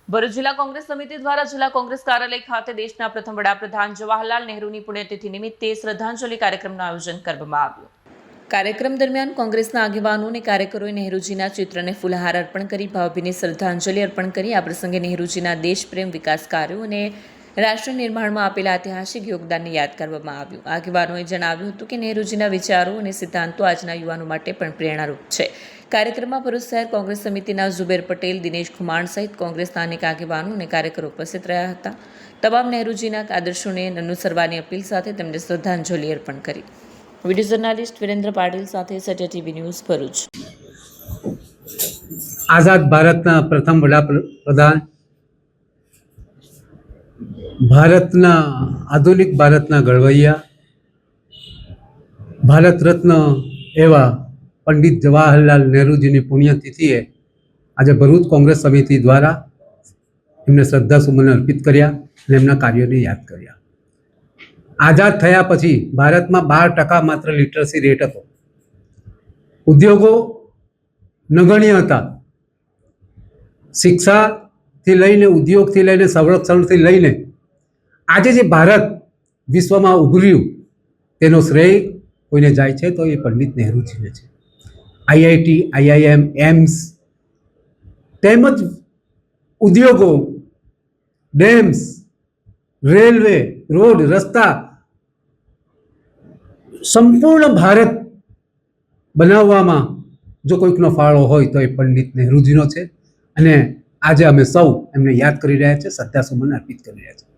ભરૂચ જિલ્લા કોંગ્રેસ સમિતિ દ્વારા જિલ્લા કોંગ્રેસ કાર્યાલય ખાતે દેશના પ્રથમ વડાપ્રધાન જવાહરલાલ નહેરુની પુણ્યતિથિ નિમિત્તે શ્રદ્ધાંજલિ કાર્યક્રમનું આયોજન કરવામાં આવ્યું। કાર્યક્રમ દરમિયાન કોંગ્રેસના આગેવાનો અને કાર્યકરોએ નહેરુજીના ચિત્રને ફૂલહાર અર્પણ કરી ભાવભીની શ્રદ્ધાંજલિ અર્પણ કરી। આ પ્રસંગે નહેરુજીના દેશપ્રેમ, વિકાસ કાર્યો અને રાષ્ટ્ર નિર્માણમાં આપેલા ઐતિહાસિક યોગદાનને યાદ કરવામાં આવ્યું। આગેવાનોએ જણાવ્યું હતું કે નહેરુજીના વિચારો અને સિદ્ધાંતો આજના યુવાનો માટે પણ પ્રેરણારૂપ છે। કાર્યક્રમમાં ભરૂચ શહેર કોંગ્રેસ સમિતિના ઝુબેર પટેલ, દિનેશ ખુમાણ સહિત કોંગ્રેસના અનેક આગેવાનો અને કાર્યકરો ઉપસ્થિત રહ્યા હતા। તમામ નહેરુજીના આદર્શોને અનુસરવાની અપીલ સાથે તેમને શ્રદ્ધાંજલિ અર્પણ કરી। વિડીયો જર્નાલિસ્ટ વિરેન્દ્ર પાટીલ સાથે સત્ય ટીવી ન્યૂઝ ભરૂચ। આઝાદ ભારતના પ્રથમ વડાપ્રધાન, ભારતના આધુનિક ભારતના ઘડવૈયા, ભારત રત્ન એવા પંડિત જવાહરલાલ નહેરુજીની પુણ્યતિથિએ આજે ભરૂચ કોંગ્રેસ સમિતિ દ્વારા એમને શ્રદ્ધાસુમન અર્પિત કર્યા અને એમના કાર્યોને યાદ કર્યા। આઝાદ થયા પછી ભારતમાં 12% માત્ર લિટરસી રેટ હતો। ઉદ્યોગો નગણ્ય હતા। શિક્ષાથી લઈને, ઉદ્યોગથી લઈને, સંરક્ષણથી લઈને આજે જે ભારત વિશ્વમાં ઉભર્યું તેનો શ્રેય કોઈને જાય છે તો એ પંડિત નહેરુજીને છે। આઈઆઈટી, આઈઆઈએમ, એમ્સ તેમજ ઉદ્યોગો, ડેમ્સ, રેલવે, રોડ, રસ્તા સંપૂર્ણ ભારત બનાવવામાં જો કોઈકનો ફાળો હોય તો એ પંડિત નહેરુજીનો છે અને આજે અમે સૌ એમને યાદ કરી રહ્યા છીએ, શ્રદ્ધાસુમન અર્પિત કરી રહ્યા છીએ।